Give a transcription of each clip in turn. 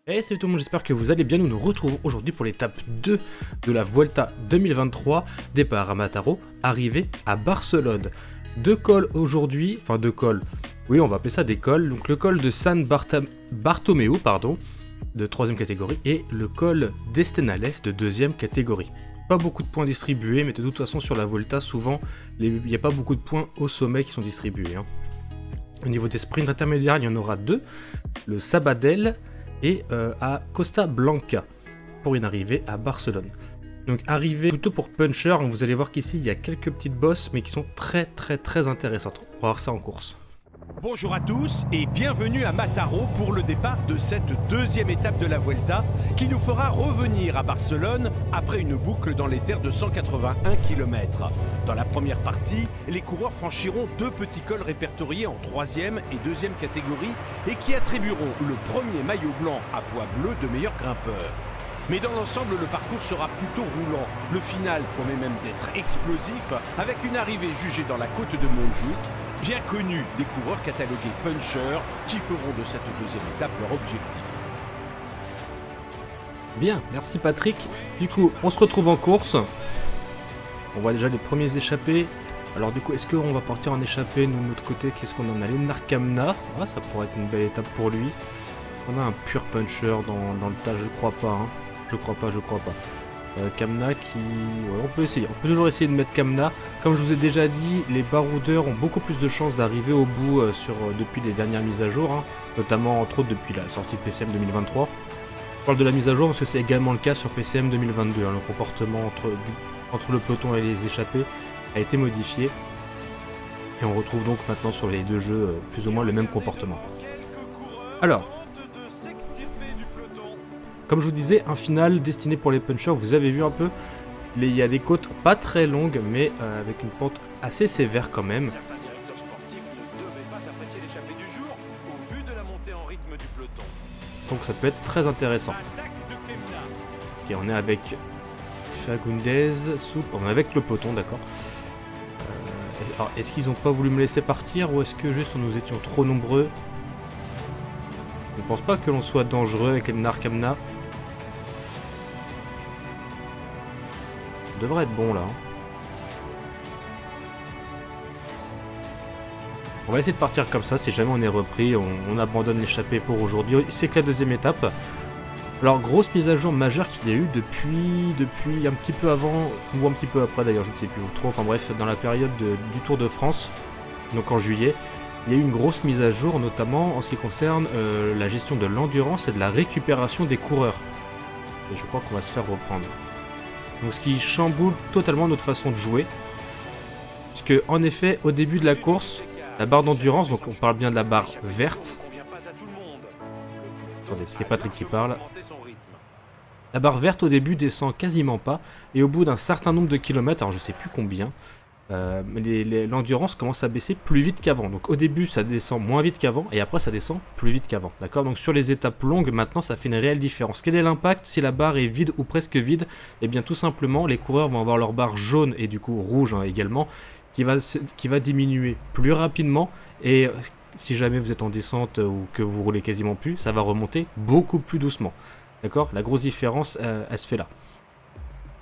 Et salut tout le monde, j'espère que vous allez bien. Nous nous retrouvons aujourd'hui pour l'étape 2 de la Vuelta 2023. Départ à Mataró, arrivée à Barcelone. Deux cols aujourd'hui, enfin deux cols, oui on va appeler ça des cols. Donc le col de San Bartomeu, de 3ème catégorie, et le col d'Estenales de 2ème catégorie. Pas beaucoup de points distribués, mais de toute façon sur la Vuelta, souvent, il n'y a pas beaucoup de points au sommet qui sont distribués. Au niveau des sprints intermédiaires, il y en aura deux. Le Sabadell et à Costa Blanca pour une arrivée à Barcelone. Donc arrivée plutôt pour puncher, donc vous allez voir qu'ici il y a quelques petites bosses mais qui sont très intéressantes. On va voir ça en course. Bonjour à tous et bienvenue à Mataró pour le départ de cette deuxième étape de la Vuelta qui nous fera revenir à Barcelone après une boucle dans les terres de 181 km. Dans la première partie, les coureurs franchiront deux petits cols répertoriés en 3e et 2e catégorie et qui attribueront le premier maillot blanc à poids bleu de meilleur grimpeur. Mais dans l'ensemble, le parcours sera plutôt roulant. Le final promet même d'être explosif avec une arrivée jugée dans la côte de Montjuïc, bien connu des coureurs catalogués punchers qui feront de cette deuxième étape leur objectif. Bien, merci Patrick. Du coup, on se retrouve en course. On voit déjà les premiers échappés. Alors du coup, est-ce qu'on va partir en échappée, nous de notre côté? Qu'est-ce qu'on en a? L'Ennar Kamna. Ah, ça pourrait être une belle étape pour lui. On a un pur puncher dans le tas, je crois pas. Hein. Je crois pas. Kamna qui... Ouais, on peut essayer. On peut toujours essayer de mettre Kamna. Comme je vous ai déjà dit, les baroudeurs ont beaucoup plus de chances d'arriver au bout depuis les dernières mises à jour. Hein, notamment, entre autres, depuis la sortie de PCM 2023. Je parle de la mise à jour parce que c'est également le cas sur PCM 2022. Hein, le comportement entre le peloton et les échappés a été modifié. Et on retrouve donc maintenant sur les deux jeux plus ou moins le même comportement. Alors... Comme je vous disais, un final destiné pour les punchers, vous avez vu un peu, il y a des côtes pas très longues, mais avec une pente assez sévère quand même. Certains directeurs sportifs ne devaient pas apprécier l'échappée du jour au vu de la montée en rythme du peloton. Donc ça peut être très intéressant. Ok, on est avec Fagundes, on est avec le peloton, d'accord. Alors, est-ce qu'ils n'ont pas voulu me laisser partir ou est-ce que juste nous étions trop nombreux? Je ne pense pas que l'on soit dangereux avec l'Ennar Kamna. Ça devrait être bon là. On va essayer de partir comme ça, si jamais on est repris, on abandonne l'échappée pour aujourd'hui. C'est que la deuxième étape. Alors grosse mise à jour majeure qu'il y a eu depuis un petit peu avant, ou un petit peu après d'ailleurs, je ne sais plus trop, enfin bref, dans la période du Tour de France, donc en juillet. Il y a eu une grosse mise à jour, notamment en ce qui concerne la gestion de l'endurance et de la récupération des coureurs. Et je crois qu'on va se faire reprendre. Donc ce qui chamboule totalement notre façon de jouer. Puisque en effet, au début de la course, la barre d'endurance, donc on parle bien de la barre verte. Attendez, c'est Patrick qui parle. La barre verte au début descend quasiment pas. Et au bout d'un certain nombre de kilomètres, alors je sais plus combien... l'endurance commence à baisser plus vite qu'avant. Donc au début ça descend moins vite qu'avant et après ça descend plus vite qu'avant. D'accord? Donc sur les étapes longues maintenant ça fait une réelle différence. Quel est l'impact si la barre est vide ou presque vide? Et bien tout simplement les coureurs vont avoir leur barre jaune et du coup rouge hein, également qui va diminuer plus rapidement et si jamais vous êtes en descente ou que vous roulez quasiment plus, ça va remonter beaucoup plus doucement. D'accord? La grosse différence elle se fait là.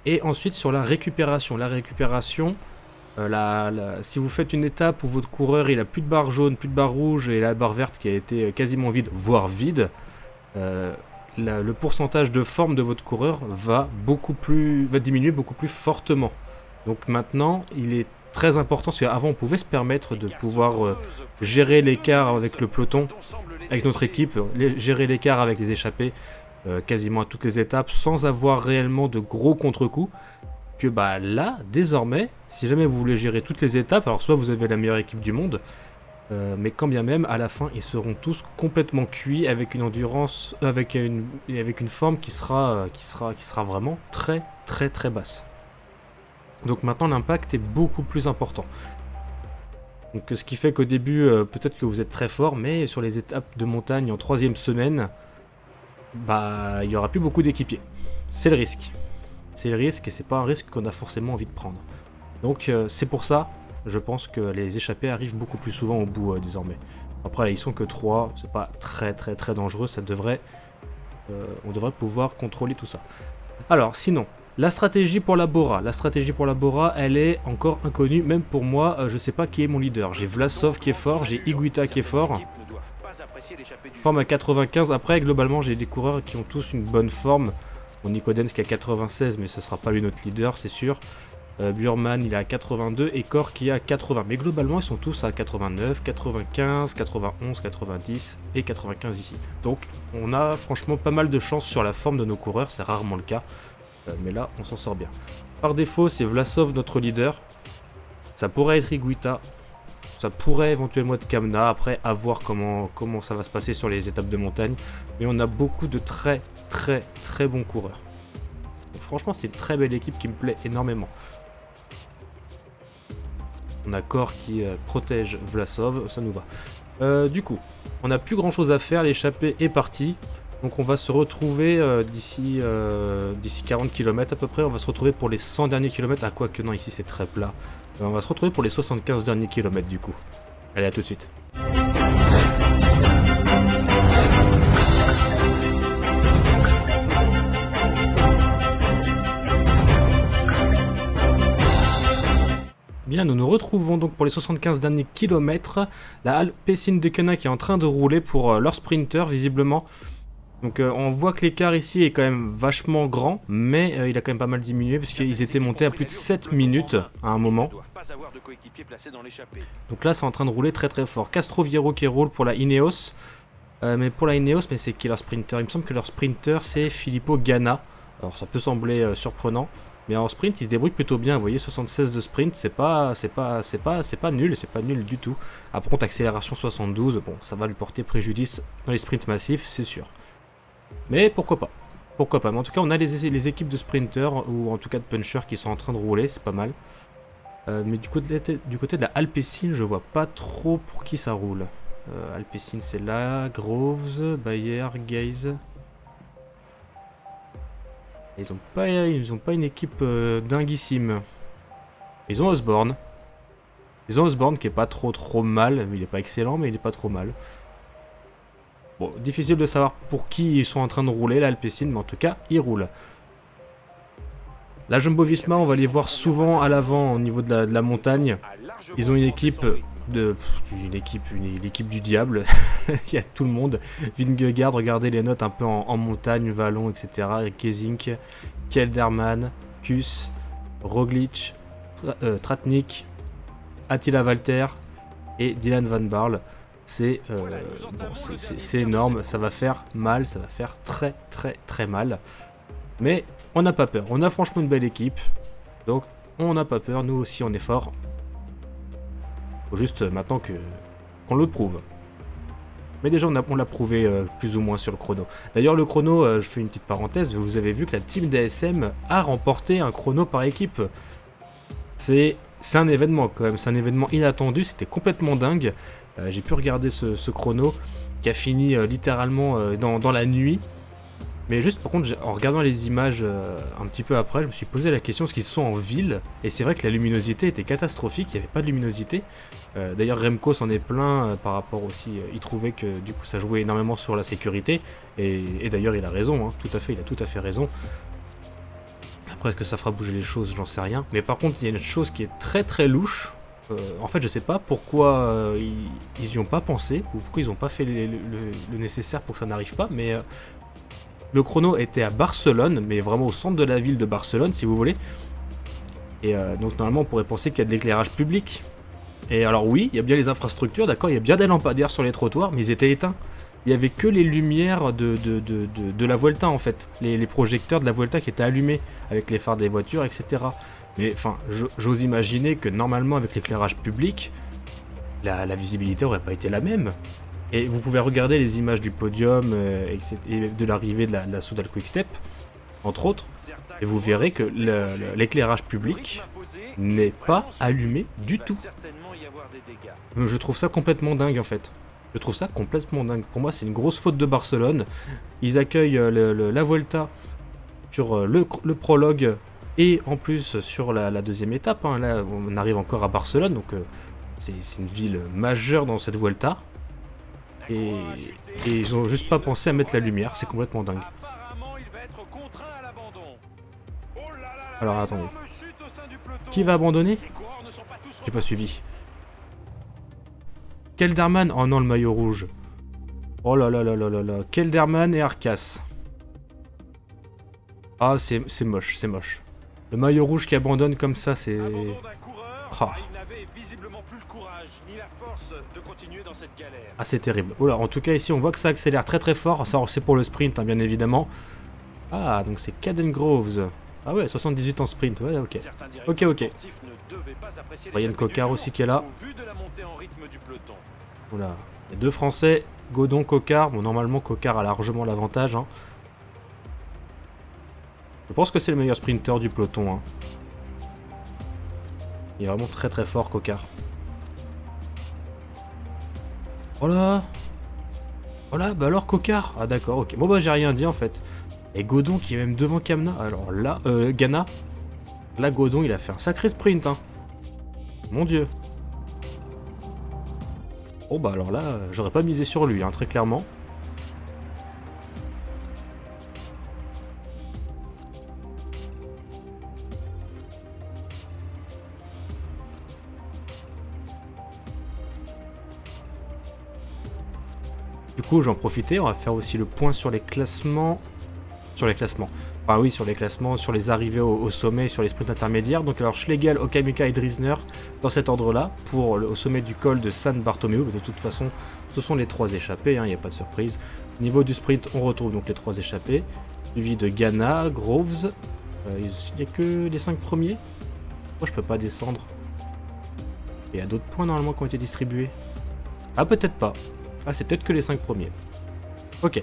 Et ensuite sur la récupération. Si vous faites une étape où votre coureur il a plus de barre jaune, plus de barre rouge et la barre verte qui a été quasiment vide, voire vide, le pourcentage de forme de votre coureur va diminuer beaucoup plus fortement. Donc maintenant, il est très important, parce qu'avant on pouvait se permettre de pouvoir gérer l'écart avec le peloton, avec notre équipe, gérer l'écart avec les échappés quasiment à toutes les étapes sans avoir réellement de gros contre-coups. Que bah là, désormais, si jamais vous voulez gérer toutes les étapes, alors soit vous avez la meilleure équipe du monde, mais quand bien même, à la fin, ils seront tous complètement cuits avec une endurance, avec une forme qui sera vraiment très basse. Donc maintenant, l'impact est beaucoup plus important. Donc ce qui fait qu'au début, peut-être que vous êtes très fort, mais sur les étapes de montagne en 3e semaine, bah il n'y aura plus beaucoup d'équipiers. C'est le risque. C'est le risque et c'est pas un risque qu'on a forcément envie de prendre. Donc c'est pour ça, je pense que les échappés arrivent beaucoup plus souvent au bout désormais. Après là, ils sont que 3, c'est pas très dangereux, ça devrait on devrait pouvoir contrôler tout ça. Alors sinon, la stratégie pour la Bora. La stratégie pour la Bora, elle est encore inconnue, même pour moi, je sais pas qui est mon leader. J'ai Vlasov qui est fort, j'ai Higuita qui est fort. Forme à 95, après globalement j'ai des coureurs qui ont tous une bonne forme. Bon, Nikodens qui a 96, mais ce sera pas lui notre leader, c'est sûr. Burman il est à 82 et Kor qui est à 80. Mais globalement ils sont tous à 89, 95, 91, 90 et 95 ici. Donc on a franchement pas mal de chance sur la forme de nos coureurs, c'est rarement le cas. Mais là on s'en sort bien. Par défaut c'est Vlasov notre leader. Ça pourrait être Higuita. Ça pourrait éventuellement être Kamna. Après à voir comment ça va se passer sur les étapes de montagne. Mais on a beaucoup de très bons coureurs. Donc, franchement c'est une très belle équipe qui me plaît énormément. On a Kor qui protège Vlasov, ça nous va. Du coup, on n'a plus grand chose à faire, l'échappée est partie. Donc on va se retrouver d'ici 40 km à peu près, on va se retrouver pour les 100 derniers kilomètres. Ah quoi que non, ici c'est très plat. On va se retrouver pour les 75 derniers kilomètres du coup. Allez, à tout de suite. Bien, nous nous retrouvons donc pour les 75 derniers kilomètres. La Alpecin Deceuninck qui est en train de rouler pour leur sprinter visiblement. Donc on voit que l'écart ici est quand même vachement grand, mais il a quand même pas mal diminué parce qu'ils étaient montés à plus de 7 minutes à un moment. Donc là c'est en train de rouler très fort. Castroviero qui roule pour la Ineos. Mais pour la Ineos, mais c'est qui leur sprinter? Il me semble que leur sprinter c'est Filippo Ganna. Alors ça peut sembler surprenant. Mais en sprint, il se débrouille plutôt bien. Vous voyez, 76 de sprint, c'est pas nul, c'est pas nul du tout. Par contre, accélération 72, bon, ça va lui porter préjudice dans les sprints massifs, c'est sûr. Mais pourquoi pas? Pourquoi pas? Mais en tout cas, on a les équipes de sprinters, ou en tout cas de punchers qui sont en train de rouler, c'est pas mal. Mais du côté de la Alpecin, je vois pas trop pour qui ça roule. Alpecin, c'est là, Groves, Bayer, Gaze. Ils ont pas une équipe dinguissime. Ils ont Osborne. Ils ont Osborne qui est pas trop mal. Il est pas excellent, mais il est pas trop mal. Bon, difficile de savoir pour qui ils sont en train de rouler, l'Alpecin, mais en tout cas, ils roulent. La Jumbo-Visma, on va les voir souvent à l'avant au niveau de la montagne. Ils ont une équipe du diable. Il y a tout le monde. Vingegaard, regardez les notes un peu en montagne, vallon, etc. Gesink, Kelderman, Kuss, Roglic, Tratnik, Attila Valter et Dylan Van Baarle. C'est énorme, ça va faire mal, ça va faire très mal. Mais on n'a pas peur, on a franchement une belle équipe. Donc on n'a pas peur, nous aussi on est fort. Faut juste maintenant qu'on le prouve. Mais déjà on l'a prouvé plus ou moins sur le chrono. D'ailleurs le chrono, je fais une petite parenthèse, vous avez vu que la team DSM a remporté un chrono par équipe. C'est un événement quand même, c'est un événement inattendu, c'était complètement dingue. J'ai pu regarder ce chrono qui a fini littéralement dans la nuit. Mais juste par contre, en regardant les images un petit peu après, je me suis posé la question, parce qu'ils sont en ville, et c'est vrai que la luminosité était catastrophique, il n'y avait pas de luminosité. D'ailleurs Remco s'en est plaint par rapport aussi, il trouvait que du coup ça jouait énormément sur la sécurité, et d'ailleurs il a raison, hein, tout à fait, il a tout à fait raison. Après est-ce que ça fera bouger les choses, j'en sais rien. Mais par contre il y a une chose qui est très louche, en fait je sais pas pourquoi ils n'y ont pas pensé, ou pourquoi ils n'ont pas fait le nécessaire pour que ça n'arrive pas, mais... le chrono était à Barcelone, mais vraiment au centre de la ville de Barcelone, si vous voulez. Et donc normalement, on pourrait penser qu'il y a de l'éclairage public. Et alors oui, il y a bien les infrastructures, d'accord, il y a bien des lampadaires sur les trottoirs, mais ils étaient éteints. Il n'y avait que les lumières de la Vuelta, en fait. Les projecteurs de la Vuelta qui étaient allumés, avec les phares des voitures, etc. Mais enfin, j'ose imaginer que normalement, avec l'éclairage public, la visibilité aurait pas été la même. Et vous pouvez regarder les images du podium et de l'arrivée de la Soudal Quick-Step, entre autres, et vous verrez que l'éclairage public n'est pas allumé du tout. Je trouve ça complètement dingue en fait. Je trouve ça complètement dingue. Pour moi, c'est une grosse faute de Barcelone. Ils accueillent la Vuelta sur le prologue et en plus sur la deuxième étape. Hein. Là, on arrive encore à Barcelone, donc c'est une ville majeure dans cette Vuelta. Et ils ont juste pas pensé à mettre la lumière, c'est complètement dingue. Alors attendez. Qui va abandonner? J'ai pas suivi. Kelderman, oh non, le maillot rouge. Oh là là là là là là. Kelderman et Arcas. Ah, c'est moche, c'est moche. Le maillot rouge qui abandonne comme ça, c'est... Ah, c'est terrible. Oula, en tout cas, ici, on voit que ça accélère très très fort. Ça, c'est pour le sprint, hein, bien évidemment. Ah, donc c'est Caden Groves. Ah ouais, 78 en sprint, ouais, ok. Ok, ok. Ryan Coquart aussi qui est là. Oula, il y a deux Français, Godon, Coquart. Bon, normalement, Coquart a largement l'avantage. Hein. Je pense que c'est le meilleur sprinter du peloton. Hein. Il est vraiment très très fort, Coquart. Oh là! Oh là, bah alors Coquart! Ah d'accord, ok. Bon bah j'ai rien dit en fait. Et Godon qui est même devant Kamna. Alors là, Ghana. Là, Godon, il a fait un sacré sprint. Hein. Mon dieu. Bon bah alors là, j'aurais pas misé sur lui, hein, très clairement. Du coup, j'en profitais, on va faire aussi le point sur les classements. Sur les classements. Enfin oui, sur les classements, sur les arrivées au sommet, sur les sprints intermédiaires. Donc alors Schlegel, Okamika et Drisner dans cet ordre-là, pour au sommet du col de San Bartomeu. De toute façon, ce sont les trois échappés, il n'y a pas de surprise. Au niveau du sprint, on retrouve donc les trois échappés. Suivi de Ghana, Groves. Il n'y a que les 5 premiers. Moi, je peux pas descendre. Il y a d'autres points normalement qui ont été distribués. Ah, peut-être pas. Ah, c'est peut-être que les 5 premiers. Ok.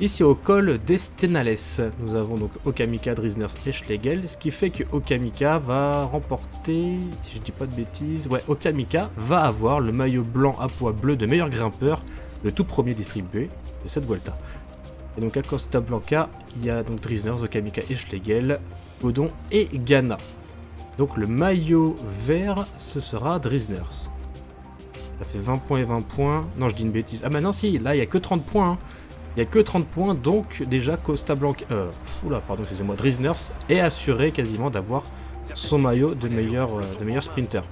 Ici au col d'Estenales, nous avons donc Okamika, Drisner et Schlegel, ce qui fait que Okamika va remporter, si je dis pas de bêtises, ouais, Okamika va avoir le maillot blanc à pois bleu de meilleur grimpeur, le tout premier distribué de cette Vuelta. Et donc à Costa Blanca, il y a donc Drisner, Okamika et Schlegel, Godon et Ghana. Donc le maillot vert, ce sera Drisner. Ça fait 20 points et 20 points. Non, je dis une bêtise. Ah bah non, si, là il n'y a que 30 points. Hein. Il n'y a que 30 points, donc déjà Costa Blanca... oula, pardon, excusez-moi, Drisner est assuré quasiment d'avoir son maillot de meilleur sprinter.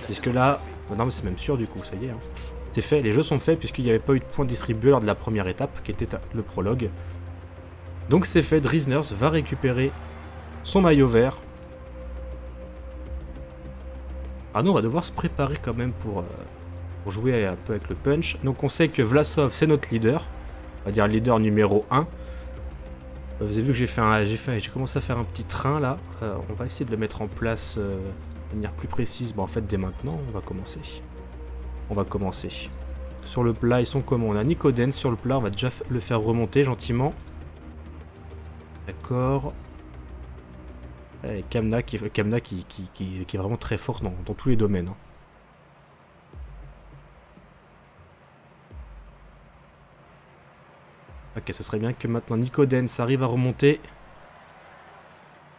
Puisque là... non mais c'est même sûr du coup, ça y est. Hein. C'est fait, les jeux sont faits puisqu'il n'y avait pas eu de points distribués lors de la première étape, qui était le prologue. Donc c'est fait, Drisner va récupérer son maillot vert. Ah non, on va devoir se préparer quand même pour jouer un peu avec le punch. Donc on sait que Vlasov c'est notre leader, on va dire leader numéro 1. Vous avez vu que j'ai commencé à faire un petit train là. On va essayer de le mettre en place de manière plus précise. Bon en fait dès maintenant on va commencer. Sur le plat ils sont comment? On a Nicoden sur le plat, on va déjà le faire remonter gentiment. D'accord. Et Kamna qui est vraiment très fort dans tous les domaines. Hein. Ok, ce serait bien que maintenant Nicodens arrive à remonter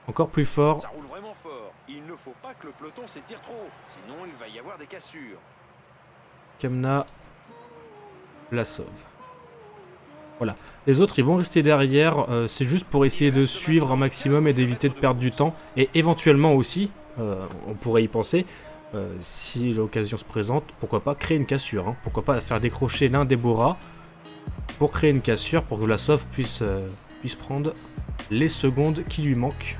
encore plus fort. Ça roule vraiment fort. Il ne faut pas que le peloton s'étire trop, sinon il va y avoir des cassures. Kamna, Vlasov. Voilà. Les autres, ils vont rester derrière. C'est juste pour essayer de suivre un maximum et d'éviter de perdre du temps. Et éventuellement aussi, on pourrait y penser, si l'occasion se présente, pourquoi pas créer une cassure. Hein. Pourquoi pas faire décrocher l'un des Bora pour créer une cassure, pour que Vlasov puisse prendre les secondes qui lui manquent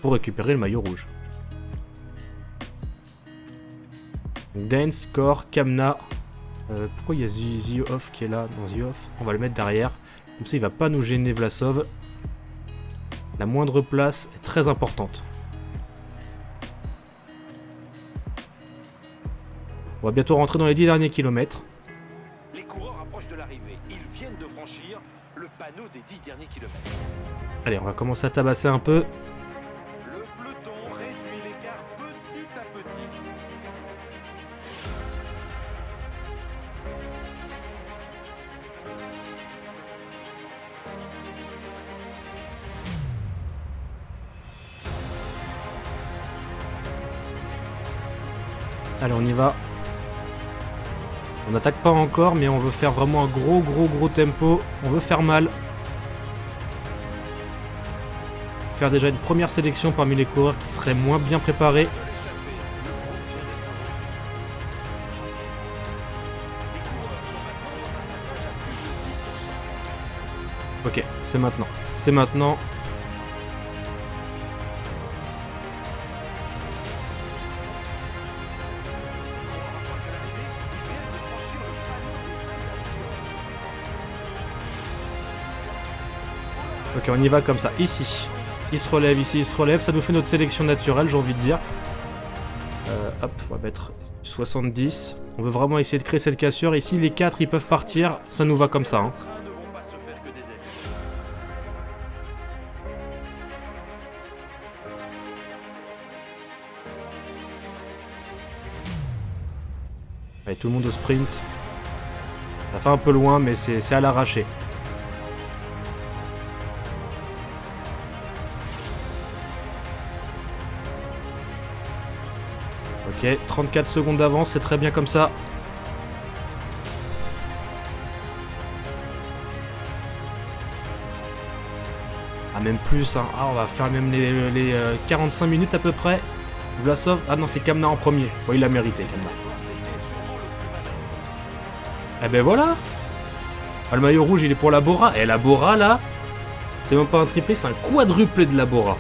pour récupérer le maillot rouge. Dance, Core, Kamna. Pourquoi il y a Zioff qui est là? Non, Zioff, on va le mettre derrière. Comme ça, il va pas nous gêner Vlasov. La moindre place est très importante. On va bientôt rentrer dans les 10 derniers kilomètres. Les coureurs approchent de l'arrivée. Ils viennent de franchir le panneau des 10 derniers kilomètres. Allez, on va commencer à tabasser un peu. Le peloton réduit l'écart petit à petit. Allez, on y va. On n'attaque pas encore, mais on veut faire vraiment un gros tempo. On veut faire mal. Faire déjà une première sélection parmi les coureurs qui seraient moins bien préparés. Ok, c'est maintenant. C'est maintenant. Ok, on y va comme ça. Ici. Il se relève, ici, il se relève. Ça nous fait notre sélection naturelle, j'ai envie de dire. Hop, on va mettre 70. On veut vraiment essayer de créer cette cassure. Ici, les 4, ils peuvent partir. Ça nous va comme ça. Hein. Allez, tout le monde au sprint. Ça fait un peu loin, mais c'est à l'arraché. Ok, 34 secondes d'avance, c'est très bien comme ça. Ah, même plus, hein. Ah, on va faire même les 45 minutes à peu près. Vlasov, ah non, c'est Kamna en premier. Bon, il l'a mérité, Kamna. Eh ben voilà. Ah, le maillot rouge, il est pour la Bora. Et la Bora, là, c'est même pas un triplé, c'est un quadruplé de la Bora.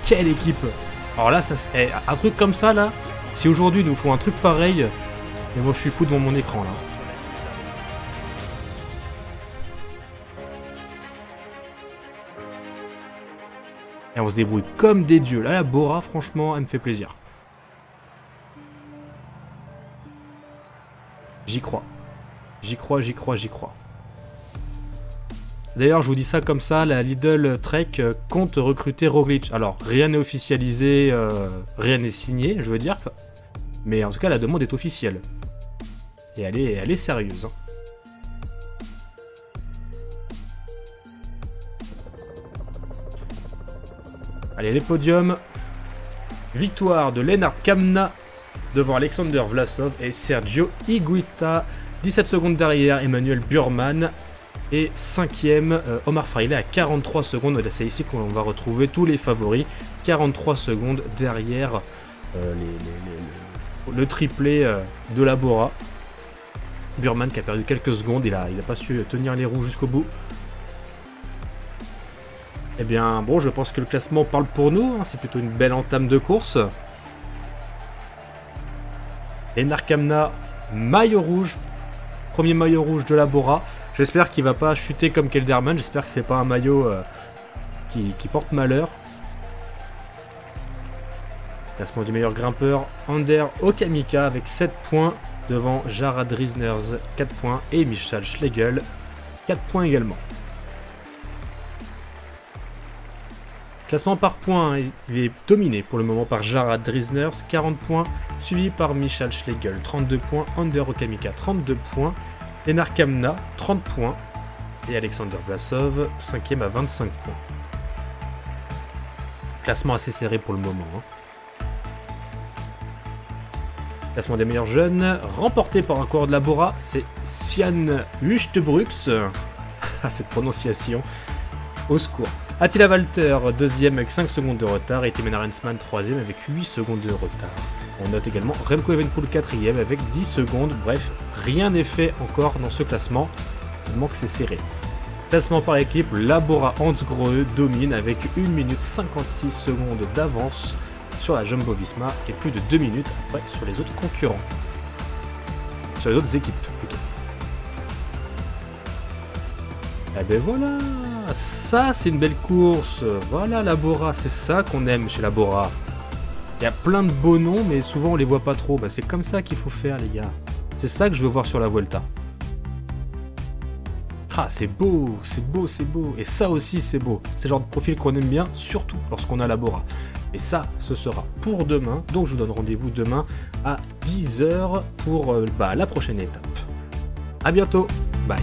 Quelle équipe! Alors là, ça, un truc comme ça, là, si aujourd'hui nous font un truc pareil, mais moi je suis fou devant mon écran, là. Et on se débrouille comme des dieux. Là, la Bora, franchement, elle me fait plaisir. J'y crois. J'y crois, j'y crois, j'y crois. D'ailleurs, je vous dis ça comme ça, la Lidl Trek compte recruter Roglic. Alors, rien n'est officialisé, rien n'est signé, je veux dire. Mais en tout cas, la demande est officielle. Et elle est sérieuse. Hein. Allez, les podiums. Victoire de Lennart Kamna devant Alexander Vlasov et Sergio Higuita. 17 secondes derrière, Emmanuel Burman. Et 5ème, Omar Fraile à 43 secondes. C'est ici qu'on va retrouver tous les favoris. 43 secondes derrière le triplé de la Bora. Burman qui a perdu quelques secondes. Il a pas su tenir les roues jusqu'au bout. Eh bien, bon, je pense que le classement parle pour nous. Hein. C'est plutôt une belle entame de course. Lennart Kamna, maillot rouge. Premier maillot rouge de la Bora. J'espère qu'il va pas chuter comme Kelderman. J'espère que c'est pas un maillot qui porte malheur. Classement du meilleur grimpeur, Ander Okamika avec 7 points devant Jarrad Riesners 4 points et Michael Schlegel 4 points également. Classement par points, il est dominé pour le moment par Jarrad Riesners 40 points, suivi par Michael Schlegel 32 points, Ander Okamika 32 points. Lennart Kamna, 30 points. Et Alexander Vlasov, 5ème à 25 points. Classement assez serré pour le moment. Hein. Classement des meilleurs jeunes, remporté par un coureur de la Bora, c'est Sian Wüstebrucks. Ah, cette prononciation. Au secours. Attila Walter, 2ème avec 5 secondes de retard. Et Tim Arensman, 3ème avec 8 secondes de retard. On note également Remco Evenepoel 4ème avec 10 secondes. Bref, rien n'est fait encore dans ce classement. Il manque, c'est serré. Classement par équipe, la Bora Hansgrohe domine avec 1 minute 56 secondes d'avance sur la Jumbo-Visma et plus de 2 minutes après sur les autres concurrents. Sur les autres équipes, plutôt. Et ben voilà, ça c'est une belle course. Voilà la Bora, c'est ça qu'on aime chez la Bora. Il y a plein de beaux noms, mais souvent on les voit pas trop. Bah, c'est comme ça qu'il faut faire, les gars. C'est ça que je veux voir sur la Vuelta. Ah, c'est beau, c'est beau, c'est beau. Et ça aussi, c'est beau. C'est le genre de profil qu'on aime bien, surtout lorsqu'on a la Bora. Et ça, ce sera pour demain. Donc, je vous donne rendez-vous demain à 10 h pour la prochaine étape. A bientôt. Bye.